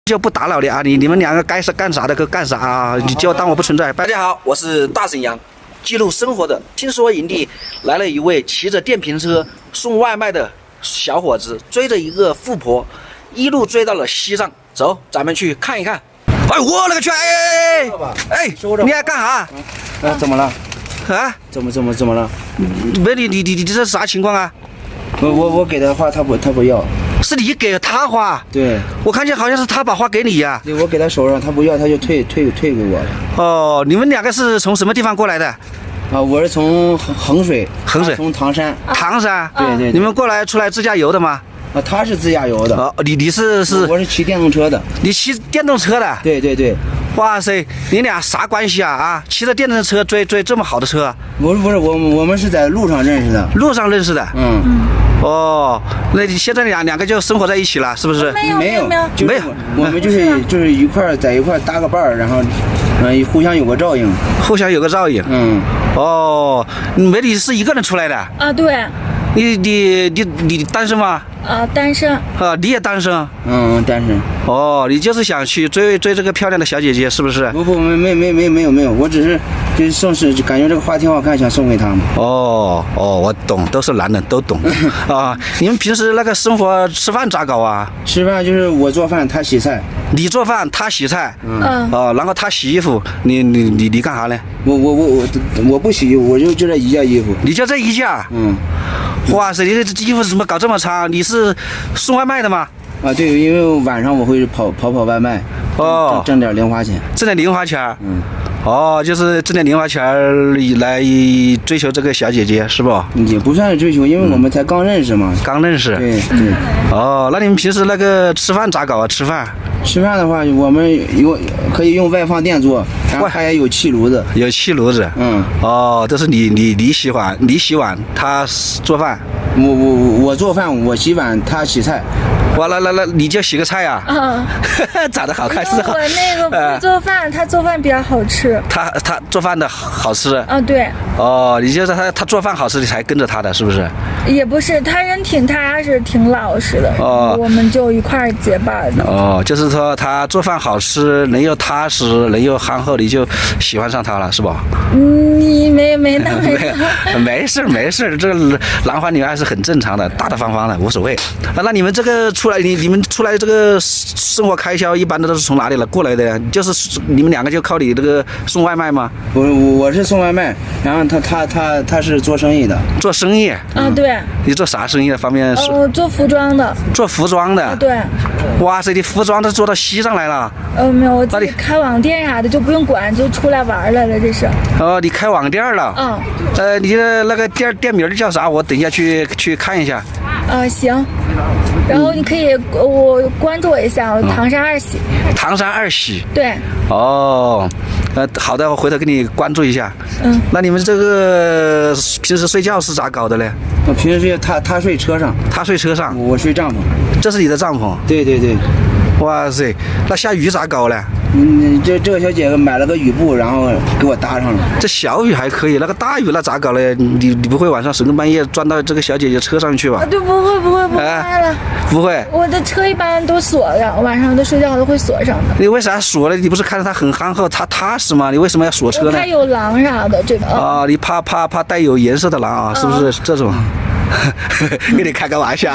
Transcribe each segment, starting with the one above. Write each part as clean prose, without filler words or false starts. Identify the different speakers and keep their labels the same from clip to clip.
Speaker 1: 就不打扰你啊！你们两个该是干啥的就干啥啊！你就当我不存在。大家好，我是大沈阳，记录生活的。听说营地来了一位骑着电瓶车送外卖的小伙子，追着一个富婆，一路追到了西藏。走，咱们去看一看。哎，我勒个去！哎，你还干啥？
Speaker 2: 怎么了？
Speaker 1: 啊？
Speaker 2: 怎么了？
Speaker 1: 没你这是啥情况啊？
Speaker 2: 我给他花，他不要。
Speaker 1: 是你给他花？
Speaker 2: 对，
Speaker 1: 我看见好像是他把花给你呀。
Speaker 2: 对，我给他手上，他不要，他就退给我了。
Speaker 1: 哦，你们两个是从什么地方过来的？
Speaker 2: 啊，我是从衡水，从唐山。
Speaker 1: 唐山？
Speaker 2: 对。
Speaker 1: 你们出来自驾游的吗？
Speaker 2: 啊，他是自驾游的。
Speaker 1: 哦，你是？
Speaker 2: 我是骑电动车的。
Speaker 1: 你骑电动车的？
Speaker 2: 对。
Speaker 1: 哇塞，你俩啥关系啊？啊，骑着电动车追这么好的车？
Speaker 2: 不是，我们是在路上认识的。
Speaker 1: 路上认识的？
Speaker 2: 嗯。
Speaker 1: 哦，那你现在两个就生活在一起了，是不是？
Speaker 2: 没有，我们就是在一块搭个伴儿，然后，互相有个照应。
Speaker 1: 嗯。哦，美女是一个人出来的？
Speaker 3: 啊，对。
Speaker 1: 你单身吗？
Speaker 3: 啊，单身。
Speaker 1: 啊，你也单身？
Speaker 2: 嗯，单身。
Speaker 1: 哦，你就是想去追这个漂亮的小姐姐，是不是？
Speaker 2: 不，没有，我只是感觉这个花挺好看，想送给她嘛。
Speaker 1: 哦，我懂，都是男人都懂啊。你们平时那个生活吃饭咋搞啊？
Speaker 2: 吃饭就是我做饭，他洗菜。
Speaker 1: 你做饭，他洗菜。哦，然后他洗衣服，你干啥呢？
Speaker 2: 我不洗衣服，我就这一件衣服。
Speaker 1: 你就这一件？哇塞，你这衣服怎么搞这么长？你是送外卖的吗？
Speaker 2: 啊，对，因为晚上我会跑外卖，挣点零花钱。哦，就是挣点零花钱来追求这个小姐姐，是不？也不算是追求，因为我们才刚认识嘛。
Speaker 1: 刚认识。
Speaker 2: 对。
Speaker 1: 哦，那你们平时那个吃饭咋搞啊？吃饭
Speaker 2: 的话，我们可以用外放电做，然后它也有气炉子。
Speaker 1: 有气炉子。哦，这是你洗碗，他做饭。
Speaker 2: 我做饭，我洗碗，他洗菜。
Speaker 1: 哇，那你就洗个菜啊？长得好看是好。
Speaker 3: 我那个不会做饭，他做饭比较好吃。
Speaker 1: 他做饭的好吃。
Speaker 3: 对。
Speaker 1: 哦，你就是他做饭好吃，你才跟着他的，是不是？
Speaker 3: 也不是，他人挺踏实，挺老实的。我们就一块儿结伴的。
Speaker 1: 哦，就是说他做饭好吃，人又踏实，人又憨厚，你就喜欢上他了，是吧？
Speaker 3: 你没那么
Speaker 1: 没事，这个男欢女爱是很正常的，大大方方的，无所谓。那你们这个你们出来这个生活开销一般的都是从哪里过来的呀？就是你们两个就靠你这个送外卖吗？
Speaker 2: 我是送外卖，然后他是做生意的。
Speaker 1: 做生意？
Speaker 3: 对。
Speaker 1: 你做啥生意的？方便说？
Speaker 3: 我做服装的。
Speaker 1: 做服装的？
Speaker 3: 对。
Speaker 1: 哇塞，你服装都做到西藏来了？
Speaker 3: 没有，我自己开网店啥的就不用管，就出来玩来了，这是。
Speaker 1: 哦，你开网店了？你的那个店名叫啥？我等一下去看一下。
Speaker 3: 行。然后你可以关注我一下，唐山二喜。
Speaker 1: 唐山二喜。
Speaker 3: 对。
Speaker 1: 哦，好的，我回头给你关注一下。那你们这个平时睡觉是咋搞的呢？
Speaker 2: 我平时睡他睡车上。
Speaker 1: 他睡车上。
Speaker 2: 我睡帐篷。
Speaker 1: 这是你的帐篷？
Speaker 2: 对。
Speaker 1: 哇塞，那下雨咋搞呢？
Speaker 2: 这个小姐姐买了个雨布，然后给我搭上了。
Speaker 1: 这小雨还可以，那个大雨那咋搞呢？你不会晚上深更半夜钻到这个小姐姐车上去吧？
Speaker 3: 对，不会了。
Speaker 1: 不会。我
Speaker 3: 的车一般都锁着，晚上都睡觉都会锁上的。
Speaker 1: 你为啥锁了？你不是看着她很憨厚，她踏实吗？你为什么要锁车呢？
Speaker 3: 我怕有狼啥的，这个。
Speaker 1: 你怕带有颜色的狼啊？是不是这种？跟你开个玩笑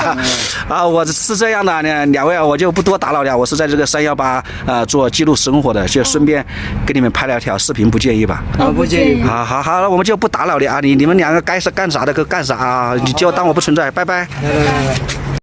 Speaker 1: 我是这样的呢，两位我就不多打扰了，我是在这个318做记录生活的，就顺便给你们拍了条视频，不介意吧？
Speaker 2: 不介意。
Speaker 1: 好，那我们就不打扰你啊，你们两个该是干啥的就干啥啊，你就当我不存在，拜拜。
Speaker 2: 拜。